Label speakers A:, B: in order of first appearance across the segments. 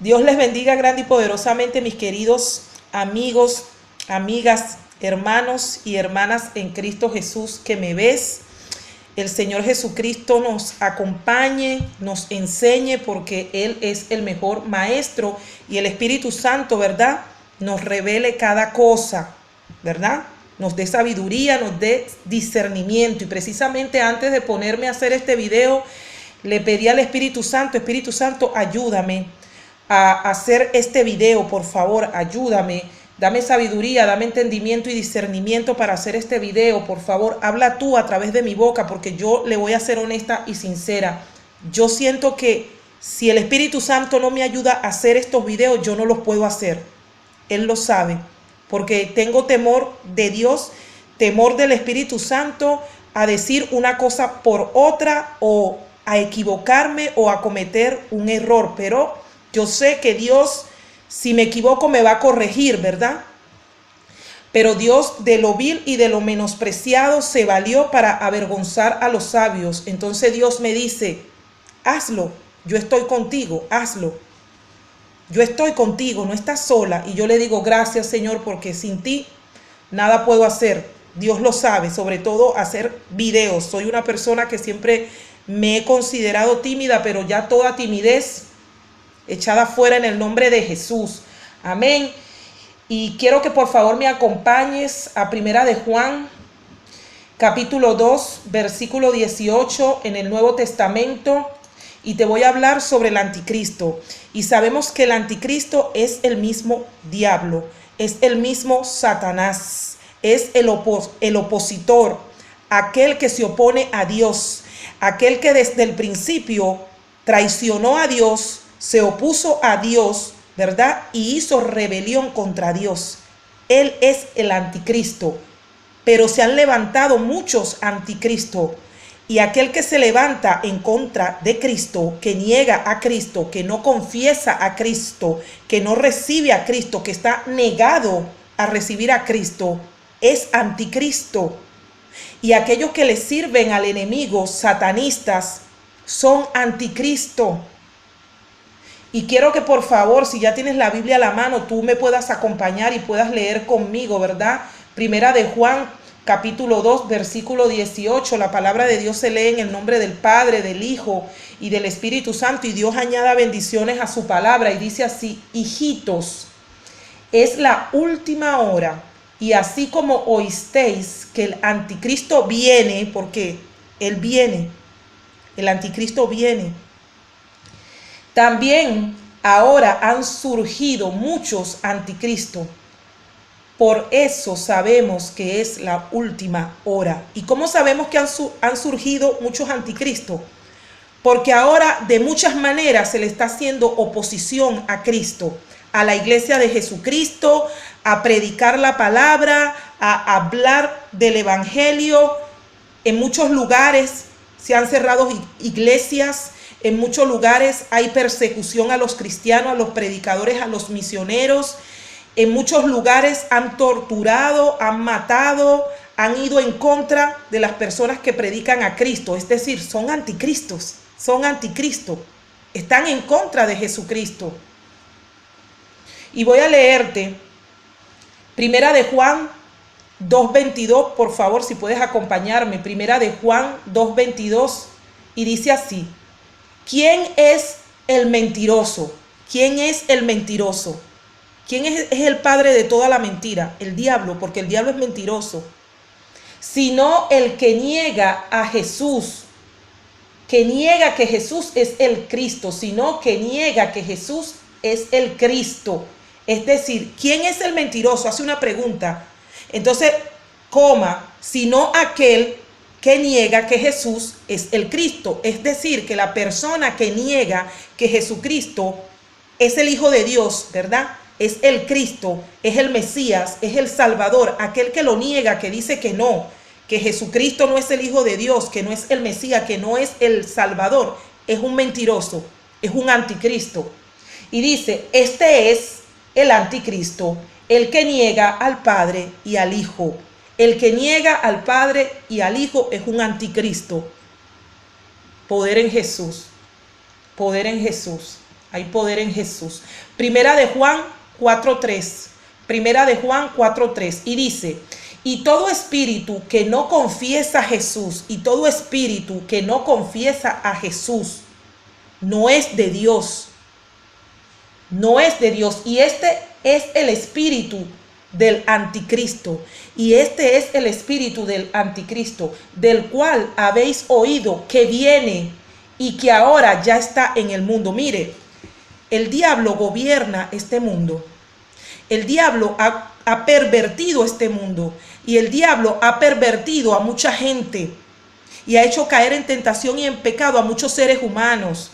A: Dios les bendiga grande y poderosamente, mis queridos amigos, amigas, hermanos y hermanas en Cristo Jesús que me ves. El Señor Jesucristo nos acompañe, nos enseñe, porque Él es el mejor maestro, y el Espíritu Santo, ¿verdad?, nos revele cada cosa, ¿verdad? Nos dé sabiduría, nos dé discernimiento. Y precisamente antes de ponerme a hacer este video, le pedí al Espíritu Santo, ayúdame a hacer este video, por favor, ayúdame. Dame sabiduría, dame entendimiento y discernimiento para hacer este video. Por favor, habla tú a través de mi boca, porque yo le voy a ser honesta y sincera. Yo siento que si el Espíritu Santo no me ayuda a hacer estos videos, yo no los puedo hacer. Él lo sabe, porque tengo temor de Dios, temor del Espíritu Santo, a decir una cosa por otra, o a equivocarme o a cometer un error. Pero yo sé que Dios, si me equivoco, me va a corregir, ¿verdad? Pero Dios de lo vil y de lo menospreciado se valió para avergonzar a los sabios. Entonces Dios me dice: hazlo, yo estoy contigo, hazlo. Yo estoy contigo, no estás sola. Y yo le digo: gracias, Señor, porque sin ti nada puedo hacer. Dios lo sabe, sobre todo hacer videos. Soy una persona que siempre me he considerado tímida, pero ya toda timidez echada fuera en el nombre de Jesús. Amén. Y quiero que por favor me acompañes a Primera de Juan, capítulo 2, versículo 18, en el Nuevo Testamento. Y te voy a hablar sobre el anticristo. Y sabemos que el anticristo es el mismo diablo, es el mismo Satanás, es el opositor, aquel que se opone a Dios, aquel que desde el principio traicionó a Dios, se opuso a Dios, ¿verdad? Y hizo rebelión contra Dios. Él es el anticristo. Pero se han levantado muchos anticristos. Y aquel que se levanta en contra de Cristo, que niega a Cristo, que no confiesa a Cristo, que no recibe a Cristo, que está negado a recibir a Cristo, es anticristo. Y aquellos que le sirven al enemigo, satanistas, son anticristo. Y quiero que por favor, si ya tienes la Biblia a la mano, tú me puedas acompañar y puedas leer conmigo, ¿verdad? Primera de Juan, capítulo 2, versículo 18. La palabra de Dios se lee en el nombre del Padre, del Hijo y del Espíritu Santo. Y Dios añada bendiciones a su palabra y dice así: hijitos, es la última hora. Y así como oísteis que el anticristo viene, porque él viene, el anticristo viene, también ahora han surgido muchos anticristos. Por eso sabemos que es la última hora. ¿Y cómo sabemos que han surgido muchos anticristos? Porque ahora de muchas maneras se le está haciendo oposición a Cristo, a la iglesia de Jesucristo, a predicar la palabra, a hablar del evangelio. En muchos lugares se han cerrado iglesias. En muchos lugares hay persecución a los cristianos, a los predicadores, a los misioneros. En muchos lugares han torturado, han matado, han ido en contra de las personas que predican a Cristo. Es decir, son anticristos, están en contra de Jesucristo. Y voy a leerte Primera de Juan 2:22, por favor, si puedes acompañarme. Primera de Juan 2:22, y dice así: ¿quién es el mentiroso? ¿Quién es el mentiroso? ¿Quién es el padre de toda la mentira? El diablo, porque el diablo es mentiroso. Sino el que niega a Jesús, que niega que Jesús es el Cristo, sino que niega que Jesús es el Cristo. Es decir, ¿quién es el mentiroso? Hace una pregunta. Entonces, sino aquel que niega que Jesús es el Cristo. Es decir, que la persona que niega que Jesucristo es el Hijo de Dios, ¿verdad?, es el Cristo, es el Mesías, es el Salvador. Aquel que lo niega, que dice que no, que Jesucristo no es el Hijo de Dios, que no es el Mesías, que no es el Salvador, es un mentiroso, es un anticristo. Y dice: este es el anticristo, el que niega al Padre y al Hijo. El que niega al Padre y al Hijo es un anticristo. Poder en Jesús, poder en Jesús. Hay poder en Jesús. Primera de Juan 4:3. Primera de Juan 4:3. Y dice, y todo espíritu que no confiesa a Jesús, y todo espíritu que no confiesa a Jesús, no es de Dios. No es de Dios. Y este es el espíritu del anticristo. Y este es el espíritu del anticristo, del cual habéis oído que viene y que ahora ya está en el mundo. Mire, el diablo gobierna este mundo. El diablo ha pervertido este mundo. Y el diablo ha pervertido a mucha gente. Y ha hecho caer en tentación y en pecado a muchos seres humanos.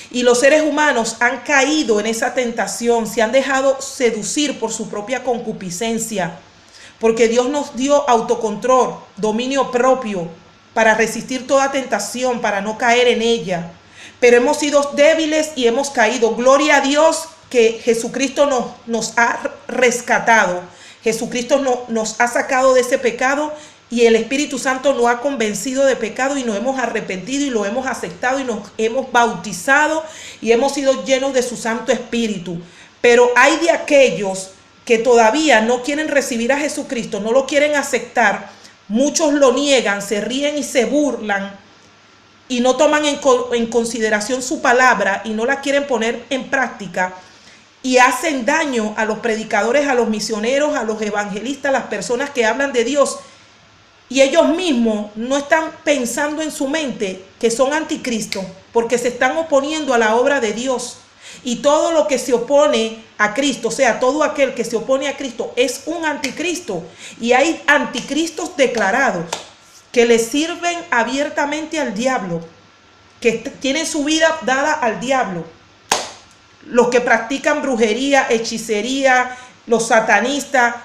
A: Y los seres humanos han caído en esa tentación, se han dejado seducir por su propia concupiscencia, porque Dios nos dio autocontrol, dominio propio, para resistir toda tentación, para no caer en ella. Pero hemos sido débiles y hemos caído. Gloria a Dios que Jesucristo nos ha rescatado. Jesucristo nos ha sacado de ese pecado. Y el Espíritu Santo nos ha convencido de pecado y nos hemos arrepentido y lo hemos aceptado y nos hemos bautizado y hemos sido llenos de su Santo Espíritu. Pero hay de aquellos que todavía no quieren recibir a Jesucristo, no lo quieren aceptar. Muchos lo niegan, se ríen y se burlan y no toman en consideración su palabra y no la quieren poner en práctica. Y hacen daño a los predicadores, a los misioneros, a los evangelistas, a las personas que hablan de Dios. Y ellos mismos no están pensando en su mente que son anticristo, porque se están oponiendo a la obra de Dios. Y todo lo que se opone a Cristo, o sea, todo aquel que se opone a Cristo es un anticristo. Y hay anticristos declarados que le sirven abiertamente al diablo, que tienen su vida dada al diablo. Los que practican brujería, hechicería, los satanistas,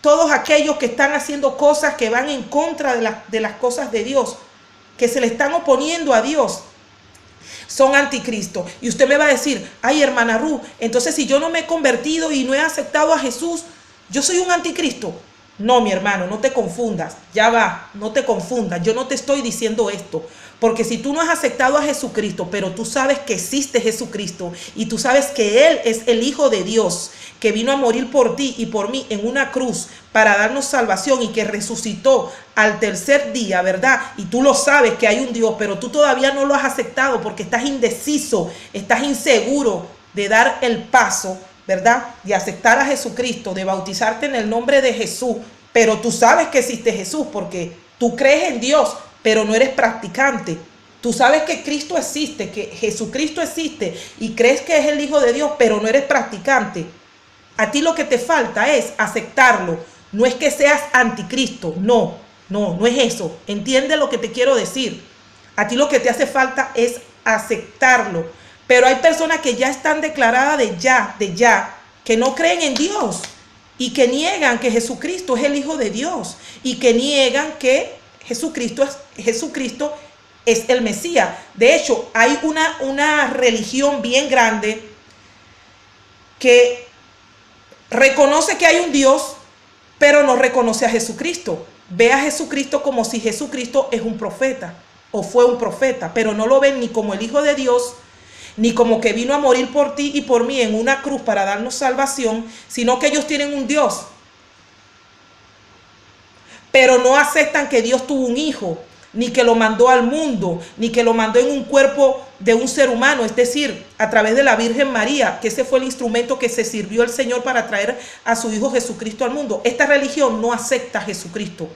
A: todos aquellos que están haciendo cosas que van en contra de las cosas de Dios, que se le están oponiendo a Dios, son anticristo. Y usted me va a decir, ay, hermana Ruth, entonces si yo no me he convertido y no he aceptado a Jesús, yo soy un anticristo. No, mi hermano, no te confundas. Ya va, no te confundas. Yo no te estoy diciendo esto. Porque si tú no has aceptado a Jesucristo, pero tú sabes que existe Jesucristo y tú sabes que Él es el Hijo de Dios, que vino a morir por ti y por mí en una cruz para darnos salvación y que resucitó al tercer día, ¿verdad? Y tú lo sabes que hay un Dios, pero tú todavía no lo has aceptado porque estás indeciso, estás inseguro de dar el paso, ¿verdad? De aceptar a Jesucristo, de bautizarte en el nombre de Jesús, pero tú sabes que existe Jesús porque tú crees en Dios, pero no eres practicante. Tú sabes que Cristo existe, que Jesucristo existe y crees que es el Hijo de Dios, pero no eres practicante. A ti lo que te falta es aceptarlo. No es que seas anticristo, no es eso. Entiende lo que te quiero decir. A ti lo que te hace falta es aceptarlo. Pero hay personas que ya están declaradas de ya, que no creen en Dios y que niegan que Jesucristo es el Hijo de Dios y que niegan que Jesucristo es el Mesías. De hecho, hay una religión bien grande que reconoce que hay un Dios, pero no reconoce a Jesucristo. Ve a Jesucristo como si Jesucristo es un profeta o fue un profeta, pero no lo ven ni como el Hijo de Dios, ni como que vino a morir por ti y por mí en una cruz para darnos salvación, sino que ellos tienen un Dios. Pero no aceptan que Dios tuvo un hijo, ni que lo mandó al mundo, ni que lo mandó en un cuerpo de un ser humano, es decir, a través de la Virgen María, que ese fue el instrumento que se sirvió el Señor para traer a su Hijo Jesucristo al mundo. Esta religión no acepta a Jesucristo.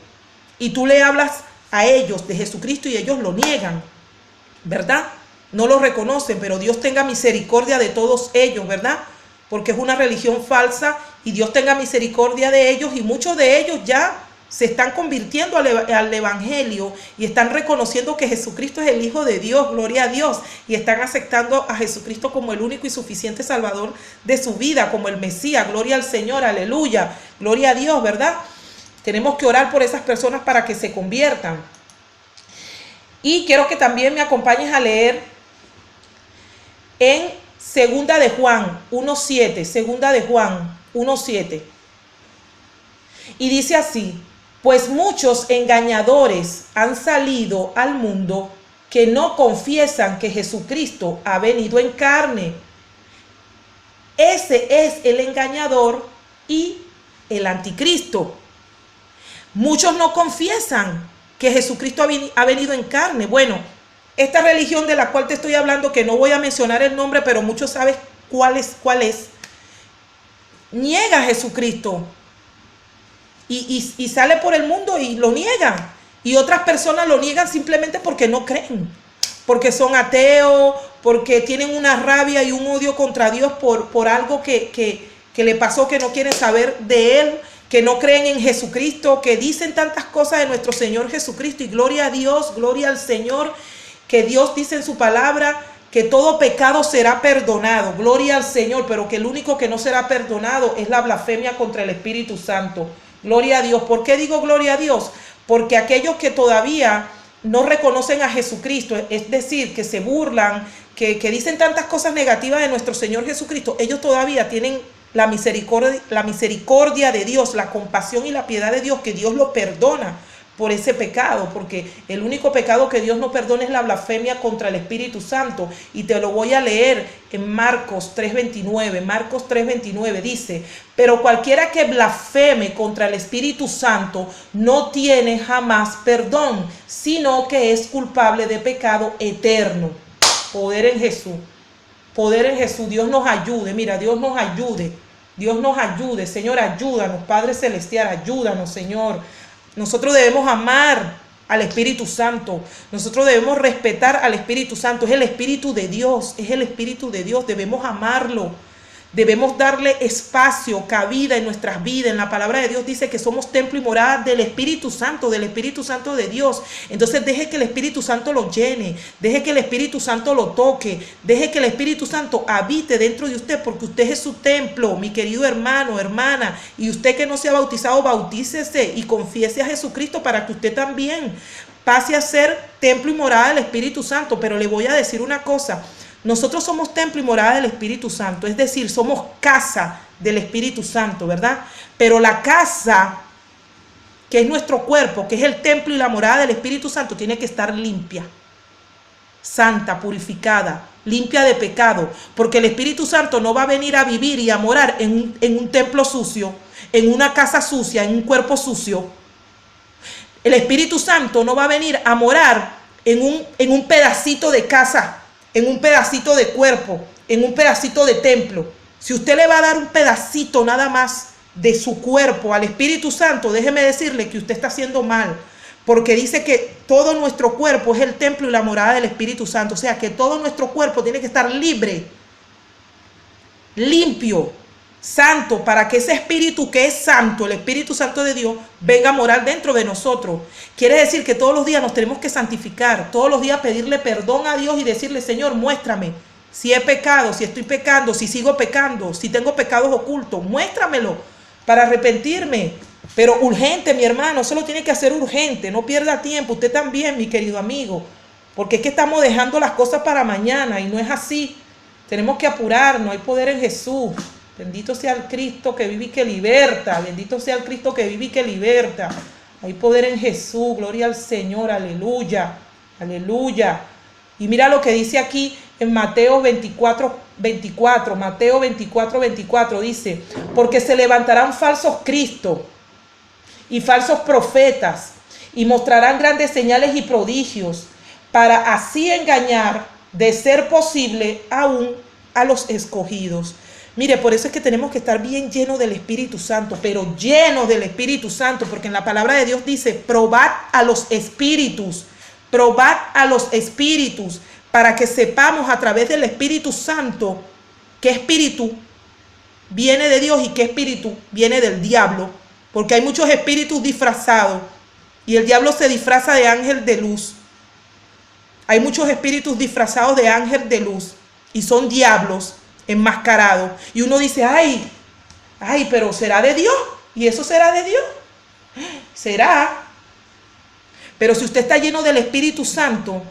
A: Y tú le hablas a ellos de Jesucristo y ellos lo niegan, ¿verdad? No lo reconocen, pero Dios tenga misericordia de todos ellos, ¿verdad? Porque es una religión falsa y Dios tenga misericordia de ellos y muchos de ellos ya se están convirtiendo al evangelio y están reconociendo que Jesucristo es el Hijo de Dios, gloria a Dios, y están aceptando a Jesucristo como el único y suficiente Salvador de su vida, como el Mesías, gloria al Señor, aleluya, gloria a Dios, ¿verdad? Tenemos que orar por esas personas para que se conviertan. Y quiero que también me acompañes a leer en Segunda de Juan 1:7, Segunda de Juan 1:7. Y dice así: pues muchos engañadores han salido al mundo que no confiesan que Jesucristo ha venido en carne. Ese es el engañador y el anticristo. Muchos no confiesan que Jesucristo ha venido en carne. Bueno, esta religión de la cual te estoy hablando, que no voy a mencionar el nombre, pero muchos saben cuál es, niega a Jesucristo y sale por el mundo y lo niegan. Y otras personas lo niegan simplemente porque no creen, porque son ateos, porque tienen una rabia y un odio contra Dios por algo que le pasó, que no quieren saber de Él, que no creen en Jesucristo, que dicen tantas cosas de nuestro Señor Jesucristo. Y gloria a Dios, gloria al Señor, que Dios dice en su palabra que todo pecado será perdonado, gloria al Señor, pero que el único que no será perdonado es la blasfemia contra el Espíritu Santo. Gloria a Dios. ¿Por qué digo gloria a Dios? Porque aquellos que todavía no reconocen a Jesucristo, es decir, que se burlan, que dicen tantas cosas negativas de nuestro Señor Jesucristo, ellos todavía tienen la misericordia de Dios, la compasión y la piedad de Dios, que Dios lo perdona por ese pecado, porque el único pecado que Dios no perdona es la blasfemia contra el Espíritu Santo. Y te lo voy a leer en Marcos 3:29. Marcos 3:29 dice: pero cualquiera que blasfeme contra el Espíritu Santo no tiene jamás perdón, sino que es culpable de pecado eterno. Poder en Jesús, poder en Jesús. Dios nos ayude, mira, Dios nos ayude, Dios nos ayude. Señor, ayúdanos, Padre Celestial, ayúdanos, Señor. Nosotros debemos amar al Espíritu Santo. Nosotros debemos respetar al Espíritu Santo. Es el Espíritu de Dios. Es el Espíritu de Dios. Debemos amarlo. Debemos darle espacio, cabida en nuestras vidas. En la palabra de Dios dice que somos templo y morada del Espíritu Santo de Dios. Entonces deje que el Espíritu Santo lo llene, deje que el Espíritu Santo lo toque, deje que el Espíritu Santo habite dentro de usted, porque usted es su templo, mi querido hermano, hermana. Y usted que no se ha bautizado, bautícese y confiese a Jesucristo para que usted también pase a ser templo y morada del Espíritu Santo. Pero le voy a decir una cosa: nosotros somos templo y morada del Espíritu Santo, es decir, somos casa del Espíritu Santo, ¿verdad? Pero la casa, que es nuestro cuerpo, que es el templo y la morada del Espíritu Santo, tiene que estar limpia, santa, purificada, limpia de pecado, porque el Espíritu Santo no va a venir a vivir y a morar en un templo sucio, en una casa sucia, en un cuerpo sucio. El Espíritu Santo no va a venir a morar en un pedacito de casa, en un pedacito de cuerpo, en un pedacito de templo. Si usted le va a dar un pedacito nada más de su cuerpo al Espíritu Santo, déjeme decirle que usted está haciendo mal, porque dice que todo nuestro cuerpo es el templo y la morada del Espíritu Santo. O sea, que todo nuestro cuerpo tiene que estar libre, limpio, santo, para que ese Espíritu que es santo, el Espíritu Santo de Dios, venga a morar dentro de nosotros. Quiere decir que todos los días nos tenemos que santificar, todos los días pedirle perdón a Dios y decirle: Señor, muéstrame si he pecado, si estoy pecando, si sigo pecando, si tengo pecados ocultos, muéstramelo para arrepentirme. Pero urgente, mi hermano, eso lo tiene que hacer urgente, no pierda tiempo. Usted también, mi querido amigo, porque es que estamos dejando las cosas para mañana y no es así. Tenemos que apurarnos, hay poder en Jesús. Bendito sea el Cristo que vive y que liberta. Bendito sea el Cristo que vive y que liberta. Hay poder en Jesús. Gloria al Señor. Aleluya. Aleluya. Y mira lo que dice aquí en Mateo 24:24. Mateo 24:24 dice: porque se levantarán falsos cristos y falsos profetas y mostrarán grandes señales y prodigios, para así engañar, de ser posible, aún a los escogidos. Mire, por eso es que tenemos que estar bien llenos del Espíritu Santo, pero llenos del Espíritu Santo, porque en la palabra de Dios dice: probad a los espíritus, para que sepamos a través del Espíritu Santo qué espíritu viene de Dios y qué espíritu viene del diablo, porque hay muchos espíritus disfrazados y el diablo se disfraza de ángel de luz. Hay muchos espíritus disfrazados de ángel de luz y son diablos enmascarado. Y uno dice: ay, pero ¿será de Dios? ¿Y eso será de Dios? Será. Pero si usted está lleno del Espíritu Santo,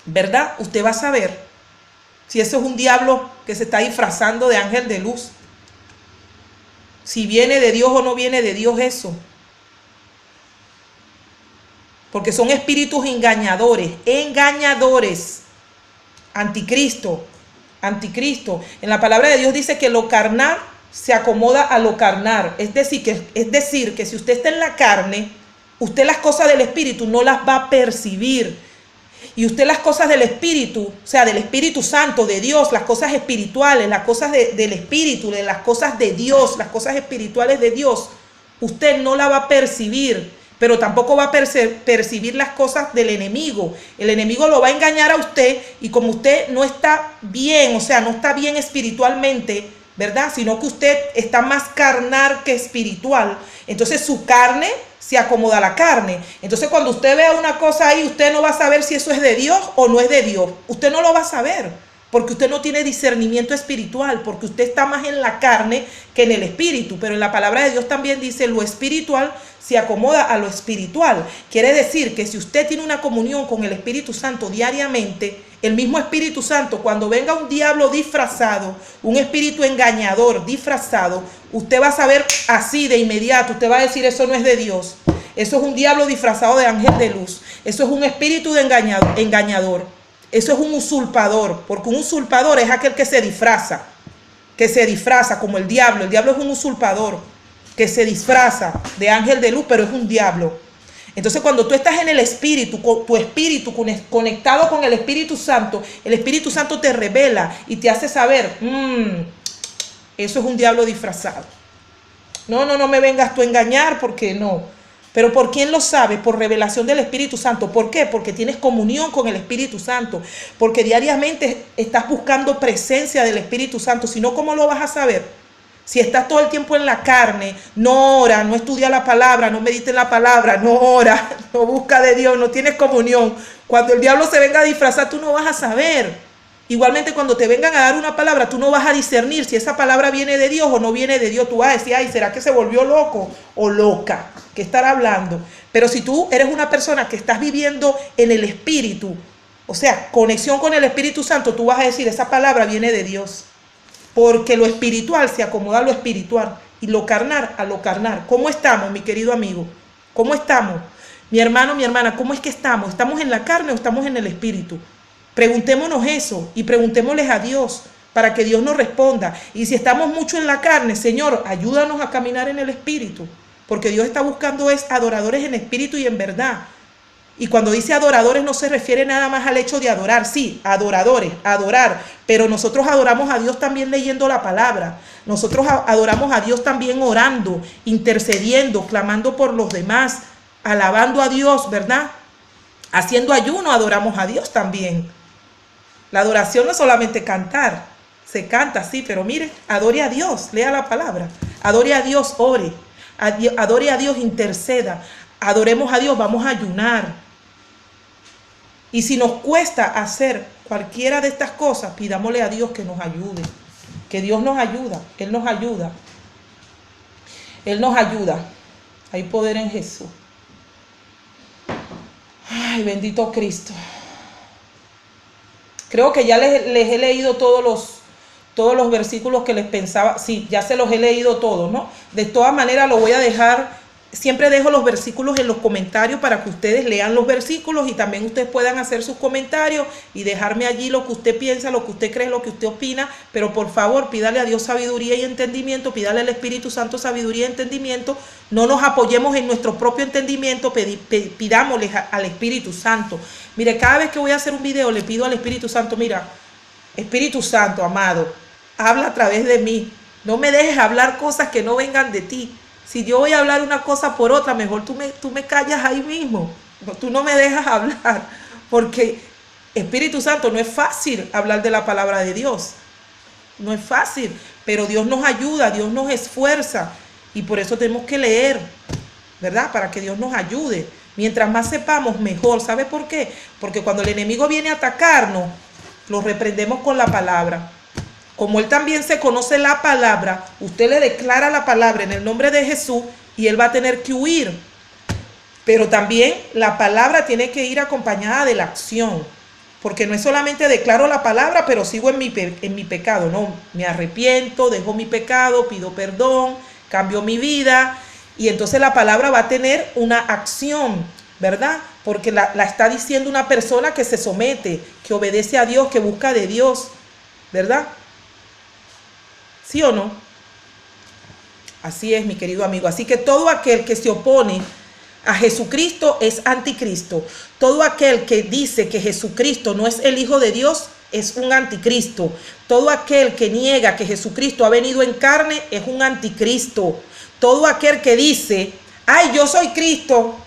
A: ¿verdad? Usted va a saber si eso es un diablo que se está disfrazando de ángel de luz, si viene de Dios o no viene de Dios eso. Porque son espíritus engañadores, anticristo. anticristo. En la palabra de Dios dice que lo carnal se acomoda a lo carnal. Es decir, que si usted está en la carne, usted las cosas del espíritu no las va a percibir. Y usted las cosas del espíritu, o sea, del Espíritu Santo, de Dios, las cosas espirituales, las cosas del espíritu, de las cosas de Dios, las cosas espirituales de Dios, usted no la va a percibir, pero tampoco va a percibir las cosas del enemigo. El enemigo lo va a engañar a usted, y como usted no está bien, o sea, no está bien espiritualmente, ¿verdad? Sino que usted está más carnal que espiritual. Entonces su carne se acomoda a la carne. Entonces cuando usted vea una cosa ahí, usted no va a saber si eso es de Dios o no es de Dios. Usted no lo va a saber, porque usted no tiene discernimiento espiritual, porque usted está más en la carne que en el espíritu. Pero en la palabra de Dios también dice: lo espiritual se acomoda a lo espiritual. Quiere decir que si usted tiene una comunión con el Espíritu Santo diariamente, el mismo Espíritu Santo, cuando venga un diablo disfrazado, un espíritu engañador disfrazado, usted va a saber así de inmediato. Usted va a decir: eso no es de Dios, eso es un diablo disfrazado de ángel de luz, eso es un espíritu de engañador, eso es un usurpador, porque un usurpador es aquel que se disfraza como el diablo. El diablo es un usurpador que se disfraza de ángel de luz, pero es un diablo. Entonces cuando tú estás en el espíritu, tu espíritu conectado con el Espíritu Santo te revela y te hace saber: eso es un diablo disfrazado. No me vengas tú a engañar, porque no. Pero ¿por quién lo sabe? Por revelación del Espíritu Santo. ¿Por qué? Porque tienes comunión con el Espíritu Santo, porque diariamente estás buscando presencia del Espíritu Santo. Si no, ¿cómo lo vas a saber? Si estás todo el tiempo en la carne, no ora, no estudia la palabra, no medita en la palabra, no ora, no busca de Dios, no tienes comunión, cuando el diablo se venga a disfrazar, tú no vas a saber. Igualmente, cuando te vengan a dar una palabra, tú no vas a discernir si esa palabra viene de Dios o no viene de Dios. Tú vas a decir: ay, ¿será que se volvió loco o loca? ¿Qué estará hablando? Pero si tú eres una persona que estás viviendo en el Espíritu, o sea, conexión con el Espíritu Santo, tú vas a decir: esa palabra viene de Dios. Porque lo espiritual se acomoda a lo espiritual y lo carnal a lo carnal. ¿Cómo estamos, mi querido amigo? ¿Cómo estamos? Mi hermano, mi hermana, ¿cómo es que estamos? ¿Estamos en la carne o estamos en el espíritu? Preguntémonos eso y preguntémosles a Dios para que Dios nos responda. Y si estamos mucho en la carne, Señor, ayúdanos a caminar en el espíritu. Porque Dios está buscando adoradores en espíritu y en verdad. Y cuando dice adoradores, no se refiere nada más al hecho de adorar. Sí, adoradores, adorar. Pero nosotros adoramos a Dios también leyendo la palabra. Nosotros adoramos a Dios también orando, intercediendo, clamando por los demás, alabando a Dios, ¿verdad? Haciendo ayuno adoramos a Dios también. La adoración no es solamente cantar. Se canta, sí, pero mire, adore a Dios, lea la palabra. Adore a Dios, ore. Adore a Dios, interceda. Adoremos a Dios, vamos a ayunar. Y si nos cuesta hacer cualquiera de estas cosas, pidámosle a Dios que nos ayude. Que Dios nos ayuda. Él nos ayuda. Él nos ayuda. Hay poder en Jesús. Ay, bendito Cristo. Creo que ya les he leído todos los versículos que les pensaba. Sí, ya se los he leído todos, ¿no? De todas maneras lo voy a dejar. Siempre dejo los versículos en los comentarios para que ustedes lean los versículos y también ustedes puedan hacer sus comentarios y dejarme allí lo que usted piensa, lo que usted cree, lo que usted opina. Pero por favor, pídale a Dios sabiduría y entendimiento, pídale al Espíritu Santo sabiduría y entendimiento. No nos apoyemos en nuestro propio entendimiento, pidámosle al Espíritu Santo. Mire, cada vez que voy a hacer un video le pido al Espíritu Santo: mira, Espíritu Santo, amado, habla a través de mí. No me dejes hablar cosas que no vengan de ti. Si yo voy a hablar una cosa por otra, mejor tú me callas ahí mismo. Tú no me dejas hablar. Porque, Espíritu Santo, no es fácil hablar de la palabra de Dios. No es fácil. Pero Dios nos ayuda, Dios nos esfuerza. Y por eso tenemos que leer, ¿verdad? Para que Dios nos ayude. Mientras más sepamos, mejor. ¿Sabe por qué? Porque cuando el enemigo viene a atacarnos, lo reprendemos con la palabra. Como él también se conoce la palabra, usted le declara la palabra en el nombre de Jesús y él va a tener que huir. Pero también la palabra tiene que ir acompañada de la acción. Porque no es solamente declaro la palabra, pero sigo en mi pecado. No, me arrepiento, dejo mi pecado, pido perdón, cambio mi vida. Y entonces la palabra va a tener una acción, ¿verdad? Porque la está diciendo una persona que se somete, que obedece a Dios, que busca de Dios. ¿verdad? ¿Sí o no? Así es, mi querido amigo. Así que todo aquel que se opone a Jesucristo es anticristo. Todo aquel que dice que Jesucristo no es el Hijo de Dios es un anticristo. Todo aquel que niega que Jesucristo ha venido en carne es un anticristo. Todo aquel que dice, ay, yo soy Cristo,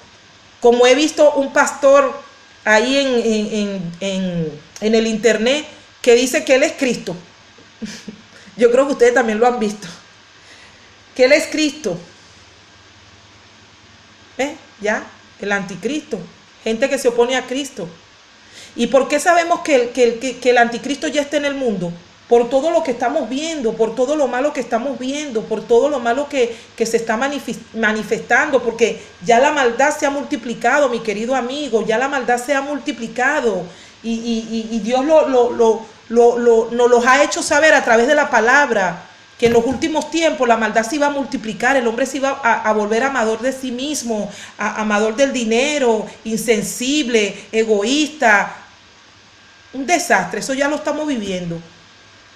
A: como he visto un pastor ahí en el internet que dice que él es Cristo. Yo creo que ustedes también lo han visto. Que él es Cristo. Ya, el anticristo. Gente que se opone a Cristo. ¿Y por qué sabemos que el anticristo ya está en el mundo? Por todo lo que estamos viendo, por todo lo malo que estamos viendo, por todo lo malo que se está manifestando, porque ya la maldad se ha multiplicado, mi querido amigo, ya la maldad se ha multiplicado y Dios nos los ha hecho saber a través de la palabra, que en los últimos tiempos la maldad se iba a multiplicar, el hombre se iba a volver amador de sí mismo, amador del dinero, insensible, egoísta. Un desastre, eso ya lo estamos viviendo.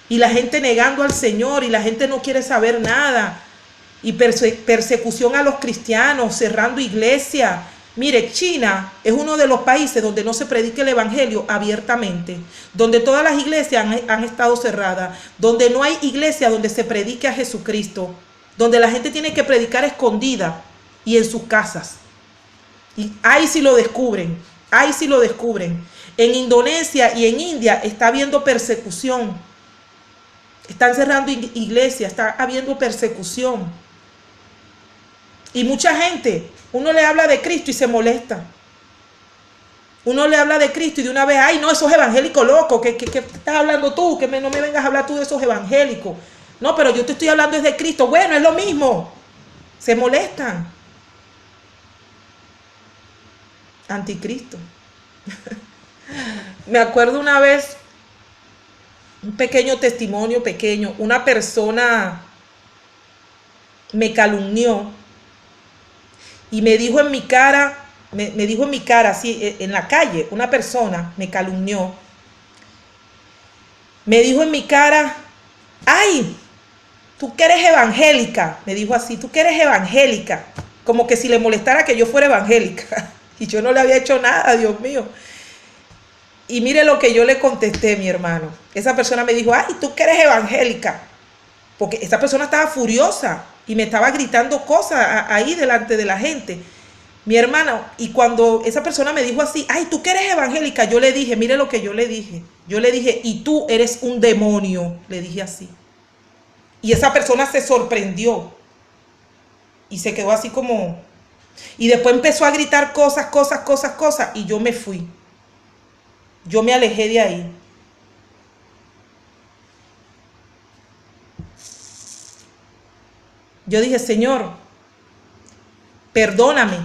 A: Y la gente negando al Señor y la gente no quiere saber nada. Y persecución a los cristianos, cerrando iglesias. Mire, China es uno de los países donde no se predica el evangelio abiertamente, donde todas las iglesias han estado cerradas, donde no hay iglesia donde se predique a Jesucristo, donde la gente tiene que predicar escondida y en sus casas. Y ahí sí lo descubren, ahí sí lo descubren. En Indonesia y en India está habiendo persecución. Están cerrando iglesias, está habiendo persecución. Y mucha gente, uno le habla de Cristo y se molesta. Uno le habla de Cristo y de una vez, ay, no, esos evangélicos locos, ¿qué estás hablando tú? Que no me vengas a hablar tú de esos evangélicos. No, pero yo te estoy hablando de Cristo. Bueno, es lo mismo. Se molestan. Anticristo. Me acuerdo una vez, un pequeño testimonio, una persona me calumnió y me dijo en mi cara, así en la calle, una persona me calumnió, me dijo en mi cara, ay, tú que eres evangélica, me dijo así, tú que eres evangélica, como que si le molestara que yo fuera evangélica, y yo no le había hecho nada, Dios mío. Y mire lo que yo le contesté, mi hermano. Esa persona me dijo, ay, tú que eres evangélica. Porque esa persona estaba furiosa y me estaba gritando cosas ahí delante de la gente. Mi hermano, y cuando esa persona me dijo así, ay, tú que eres evangélica, yo le dije, mire lo que yo le dije. Yo le dije, y tú eres un demonio, le dije así. Y esa persona se sorprendió y se quedó así como... Y después empezó a gritar cosas, y yo me fui. Yo me alejé de ahí. Yo dije, Señor, perdóname,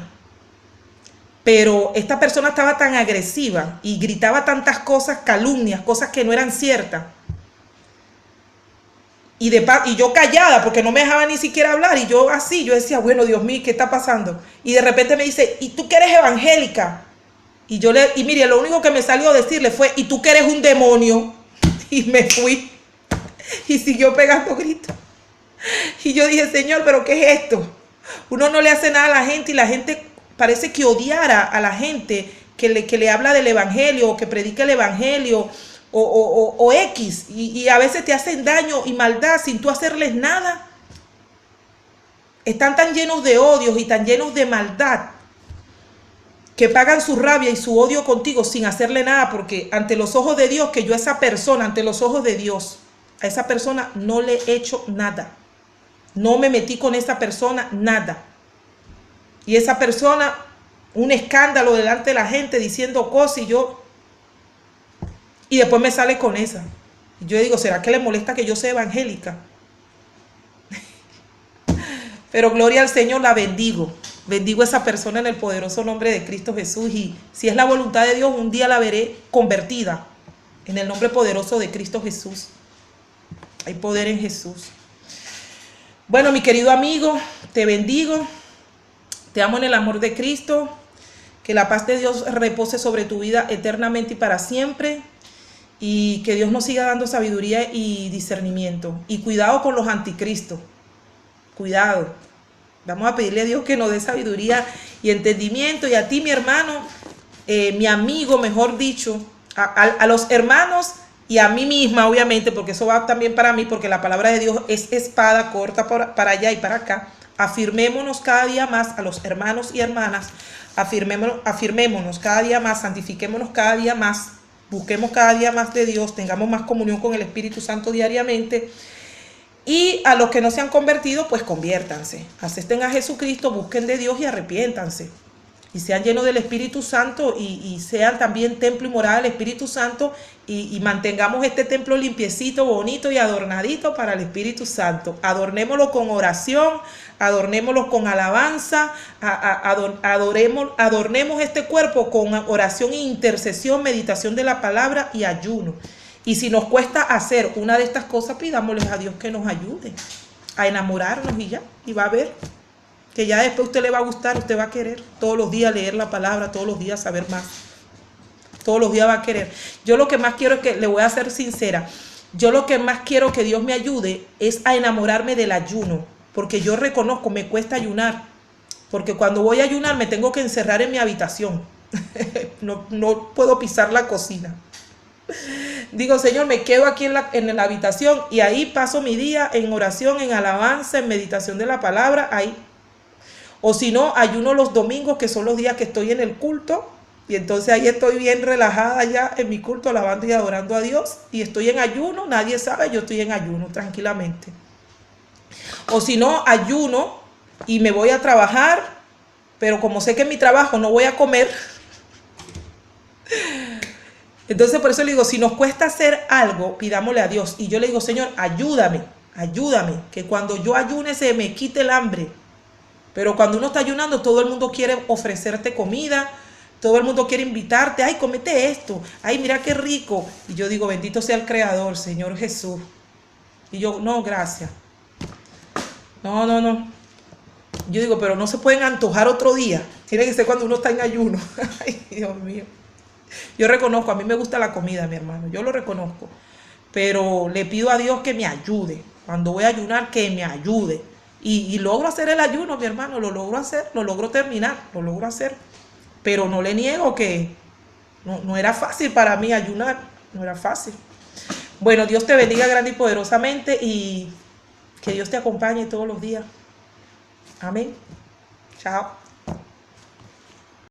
A: pero esta persona estaba tan agresiva y gritaba tantas cosas, calumnias, cosas que no eran ciertas. Y yo callada, porque no me dejaba ni siquiera hablar, y yo así, yo decía, bueno, Dios mío, ¿qué está pasando? Y de repente me dice, ¿y tú que eres evangélica? Y mire, lo único que me salió a decirle fue, ¿y tú que eres un demonio? Y me fui. Y siguió pegando gritos. Y yo dije, Señor, ¿pero qué es esto? Uno no le hace nada a la gente y la gente parece que odiara a la gente que le habla del evangelio o que predica el evangelio o X. Y a veces te hacen daño y maldad sin tú hacerles nada. Están tan llenos de odios y tan llenos de maldad que pagan su rabia y su odio contigo sin hacerle nada, porque ante los ojos de Dios, que yo a esa persona, ante los ojos de Dios, a esa persona no le he hecho nada. No me metí con esa persona, nada. Y esa persona, un escándalo delante de la gente diciendo cosas y después me sale con esa. Y yo digo, ¿será que le molesta que yo sea evangélica? Pero gloria al Señor, la bendigo. Bendigo a esa persona en el poderoso nombre de Cristo Jesús. Y si es la voluntad de Dios, un día la veré convertida en el nombre poderoso de Cristo Jesús. Hay poder en Jesús. Bueno, mi querido amigo, te bendigo. Te amo en el amor de Cristo. Que la paz de Dios repose sobre tu vida eternamente y para siempre. Y que Dios nos siga dando sabiduría y discernimiento. Y cuidado con los anticristos. Cuidado. Vamos a pedirle a Dios que nos dé sabiduría y entendimiento. Y a ti, mi hermano, mi amigo, mejor dicho, a los hermanos y a mí misma, obviamente, porque eso va también para mí, porque la palabra de Dios es espada corta para allá y para acá. Afirmémonos cada día más a los hermanos y hermanas. Afirmémonos cada día más, santifiquémonos cada día más. Busquemos cada día más de Dios, tengamos más comunión con el Espíritu Santo diariamente. Y a los que no se han convertido, pues conviértanse. Acepten a Jesucristo, busquen de Dios y arrepiéntanse. Y sean llenos del Espíritu Santo y sean también templo y morada del Espíritu Santo. Y mantengamos este templo limpiecito, bonito y adornadito para el Espíritu Santo. Adornémoslo con oración, adornémoslo con alabanza, adornemos este cuerpo con oración e intercesión, meditación de la palabra y ayuno. Y si nos cuesta hacer una de estas cosas, pidámosles a Dios que nos ayude a enamorarnos y ya, y va a ver que ya después a usted le va a gustar, usted va a querer todos los días leer la palabra, todos los días saber más. Todos los días va a querer. Yo lo que más quiero es que, le voy a ser sincera, yo lo que más quiero que Dios me ayude es a enamorarme del ayuno, porque yo reconozco, me cuesta ayunar, porque cuando voy a ayunar me tengo que encerrar en mi habitación, no puedo pisar la cocina. Digo, Señor, me quedo aquí en la habitación y ahí paso mi día en oración, en alabanza, en meditación de la palabra, ahí. O si no, ayuno los domingos, que son los días que estoy en el culto. Y entonces ahí estoy bien relajada ya en mi culto, alabando y adorando a Dios. Y estoy en ayuno, nadie sabe, yo estoy en ayuno tranquilamente. O si no, ayuno y me voy a trabajar, pero como sé que en mi trabajo no voy a comer, entonces por eso le digo, si nos cuesta hacer algo, pidámosle a Dios. Y yo le digo, Señor, ayúdame, que cuando yo ayune se me quite el hambre. Pero cuando uno está ayunando, todo el mundo quiere ofrecerte comida. Todo el mundo quiere invitarte, ay, cómete esto, ay, mira qué rico. Y yo digo, bendito sea el Creador, Señor Jesús. Y yo, no, gracias. No. Yo digo, pero no se pueden antojar otro día. Tiene que ser cuando uno está en ayuno. Ay, Dios mío. Yo reconozco, a mí me gusta la comida, mi hermano, yo lo reconozco. Pero le pido a Dios que me ayude. Cuando voy a ayunar, que me ayude. Y logro hacer el ayuno, mi hermano, lo logro hacer, lo logro terminar, lo logro hacer. Pero no le niego que no era fácil para mí ayunar, no era fácil. Bueno, Dios te bendiga grande y poderosamente y que Dios te acompañe todos los días. Amén. Chao.